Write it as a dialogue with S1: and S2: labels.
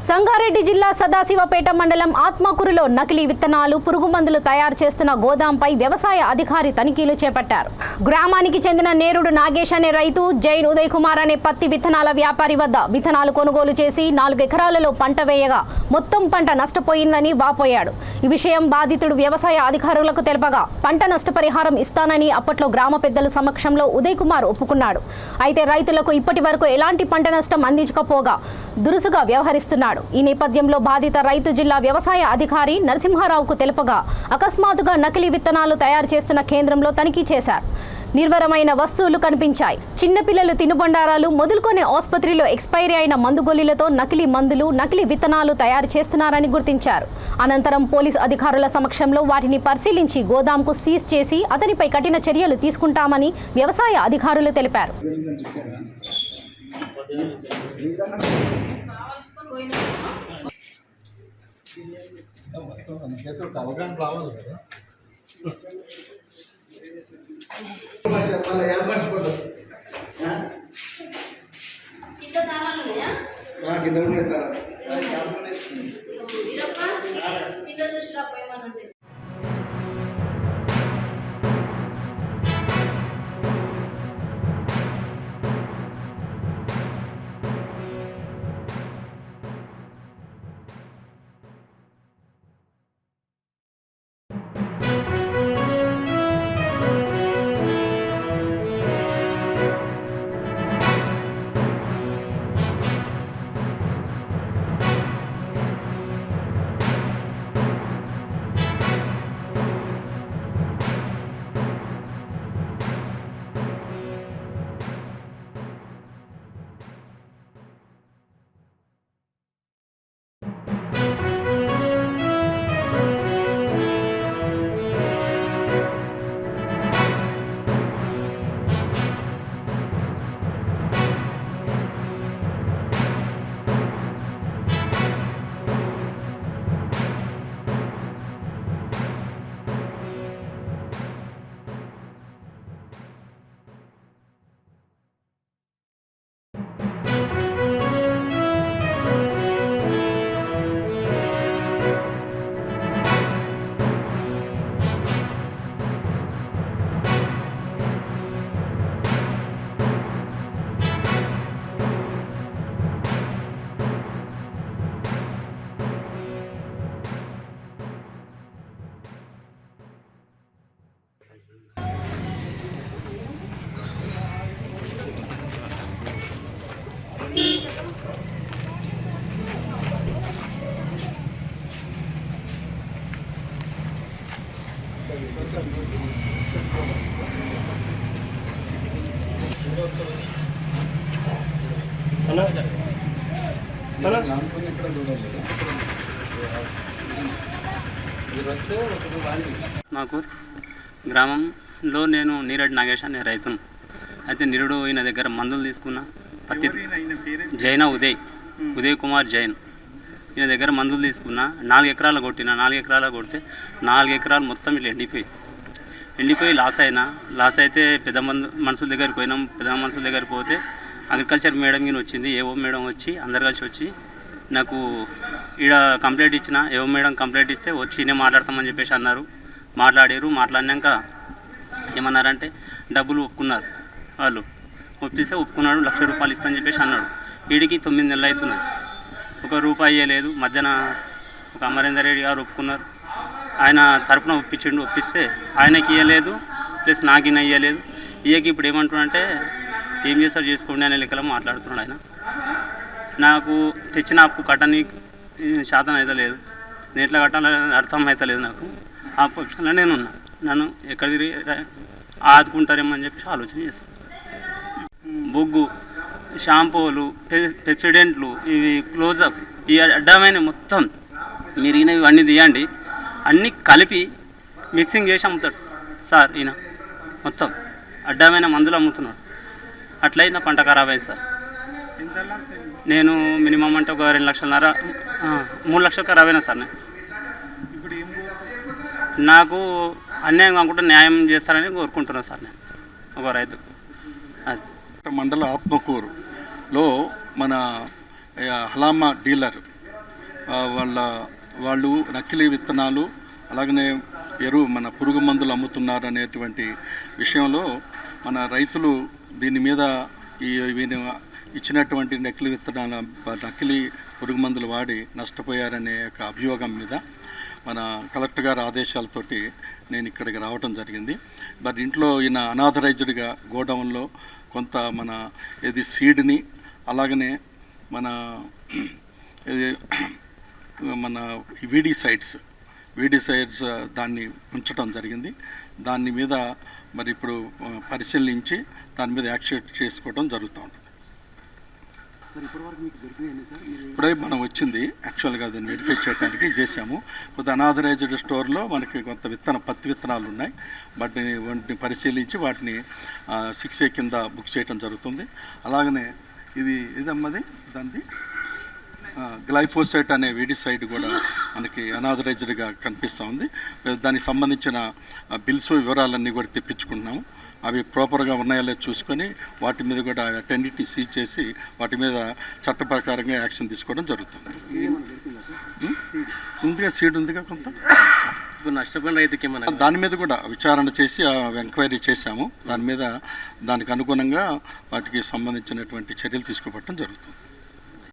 S1: సంగారెడ్డి జిల్లా సదాశివపేట మండలం ఆత్మకూరులో నకిలీ విత్తనాలు, పురుగు మందులు తయారు చేస్తున్న గోదాంపై వ్యవసాయ అధికారి తనిఖీలు చేపట్టారు. గ్రామానికి చెందిన నేరుడు నాగేష్ అనే రైతు, జైన్ ఉదయ్ కుమార్ అనే పత్తి విత్తనాల వ్యాపారి వద్ద విత్తనాలు కొనుగోలు చేసి 4 ఎకరాలలో పంట వేయగా మొత్తం పంట నష్టపోయిందని వాపోయాడు. ఈ విషయం బాధితుడు వ్యవసాయ అధికారులకు తెలపగా పంట నష్టపరిహారం ఇస్తానని అప్పట్లో గ్రామ పెద్దల సమక్షంలో ఉదయ్ కుమార్ ఒప్పుకున్నాడు. అయితే రైతులకు ఇప్పటి వరకు ఎలాంటి పంట నష్టం అందించకపోగా దురుసుగా వ్యవహరిస్తున్నాడు. ఈ నేపథ్యంలో బాధిత రైతు జిల్లా వ్యవసాయ అధికారి నరసింహారావుకు తెలుపగా అకస్మాత్తుగా నకిలీ విత్తనాలు తయారు చేస్తున్న కేంద్రంలో తనిఖీ చేశారు. నిర్వరమైన వస్తువులు కనిపించాయి. చిన్నపిల్లలు తినుబండారాలు మొదలుకొని ఆసుపత్రిలో ఎక్స్పైరీ అయిన మందుగొల్లిలతో నకిలీ మందులు, నకిలీ విత్తనాలు తయారు చేస్తున్నారని గుర్తించారు. అనంతరం పోలీసు అధికారుల సమక్షంలో వాటిని పరిశీలించి గోదాంకు సీజ్ చేసి అతనిపై కఠిన చర్యలు తీసుకుంటామని వ్యవసాయ అధికారులు తెలిపారు.
S2: మాకు గ్రామంలో నేను నీరడ్ నాగేష్ అనే రైతును. అయితే నిరుడు ఈయన దగ్గర మందులు తీసుకున్న పత్తి జైన ఉదయ్ కుమార్ జైన్ ఈయన దగ్గర మందులు తీసుకున్నా 4 ఎకరాలు కొట్టిన. 4 ఎకరాలు కొడితే 4 ఎకరాలు మొత్తం ఇట్లా ఎండిపోయి లాస్ అయితే పెద్ద మనుషుల దగ్గరికి పోయినాం. పెద్ద మనుషుల దగ్గరికి పోతే అగ్రికల్చర్ మేడం గిన వచ్చింది. ఏవో మేడం వచ్చి అందరు కలిసి వచ్చి నాకు ఈడ కంప్లైంట్ ఇచ్చిన. ఏవో మేడం కంప్లైంట్ ఇస్తే వచ్చి నేను మాట్లాడతామని చెప్పేసి అన్నారు. మాట్లాడినాక ఏమన్నారంటే డబ్బులు ఒప్పుకున్నారు. వాళ్ళు ఒప్పుకున్నాడు. 1 లక్ష రూపాయలు ఇస్తానని చెప్పేసి అన్నాడు. వీడికి 9 నెలలు అవుతున్నది. 1 రూపాయి ఇవ్వలేదు. మధ్యాహ్న ఒక అమరేందర్ రెడ్డి గారు ఒప్పుకున్నారు. ఆయన తరపున ఒప్పిస్తే ఆయనకి ఇవ్వలేదు, ప్లస్ నాకు ఇవ్వలేదు. ఇప్పుడు ఏమంటున్నాడంటే ఏం చేస్తారు చేసుకోండి అనే లెక్కలో మాట్లాడుతున్నాడు. ఆయన నాకు తెచ్చిన అప్పు కట్టని శాతం అయితే లేదు. నేను ఎట్లా కట్టాలని అర్థం అయితే లేదు. నాకు ఆ పక్షంలో నన్ను ఎక్కడ తిరిగి ఆదుకుంటారేమో అని చెప్పేసి ఆలోచన చేస్తాను. బొగ్గు, షాంపూలు, పెప్సిడెంట్లు, ఇవి క్లోజప్, ఈ అడ్డమైన మొత్తం మీరు ఈయన ఇవన్నీ తీయండి, అన్నీ కలిపి మిక్సింగ్ చేసి అమ్ముతాడు సార్. ఈయన మొత్తం అడ్డమైన మందులు అమ్ముతున్నాడు. అట్లయినా పంట ఖరాబ్ అయింది సార్. నేను మినిమం అంటే ఒక 2 లక్షలన్నర 3 లక్షలు ఖరాబ్ అయినా సార్. నాకు అన్యాయం కాకుండా న్యాయం చేస్తారని కోరుకుంటున్నాను సార్. నేను ఒక రైతు.
S3: మండల ఆత్మకూరులో మన హలామా డీలర్ వాళ్ళు నకిలీ విత్తనాలు అలాగనే మన పురుగు మందులు అమ్ముతున్నారు అనేటువంటి విషయంలో మన రైతులు దీని మీద వీని ఇచ్చినటువంటి నకిలీ విత్తనాల నకిలీ పురుగు మందులు వాడి నష్టపోయారనే ఒక అభియోగం మీద మన కలెక్టర్ గారి ఆదేశాలతోటి నేను ఇక్కడికి రావడం జరిగింది. బట్ ఇంట్లో ఈయన అనాథరైజ్డ్గా గోడౌన్లో కొంత సీడ్ని అలాగనే మన వీడిసైడ్స్ దాన్ని ఉంచడం జరిగింది. దాని మీద మరి ఇప్పుడు పరిశీలించి దాని మీద యాక్షన్ చేసుకోవడం జరుగుతూ ఉంటుంది. ఇప్పుడే మనం వచ్చింది యాక్చువల్గా దాన్ని వెరిఫై చేయడానికి చేశాము. కొంత అనాథరైజ్డ్ స్టోర్లో మనకి కొంత పత్తి విత్తనాలు ఉన్నాయి. వాటిని పరిశీలించి వాటిని 6A కింద బుక్ చేయడం జరుగుతుంది. అలాగనే ఇదమ్మది దాన్ని గ్లైఫోసైట్ అనే వీడిసైడ్ కూడా మనకి అనాథరైజ్డ్గా కనిపిస్తూ ఉంది. దానికి సంబంధించిన బిల్స్ వివరాలన్నీ కూడా తెప్పించుకుంటున్నాము. అవి ప్రాపర్గా ఉన్నాయో లేదో చూసుకొని వాటి మీద కూడా అటెండిటీ సీజ్ చేసి వాటి మీద చట్ట ప్రకారంగా యాక్షన్ తీసుకోవడం జరుగుతుంది. సీడ్ ఉందిగా కొంత
S2: నష్టపోయిన రైతుకి
S3: దాని మీద కూడా విచారణ చేసి ఎంక్వైరీ చేశాము. దానికి అనుగుణంగా వాటికి సంబంధించినటువంటి చర్యలు తీసుకోవడం జరుగుతుంది.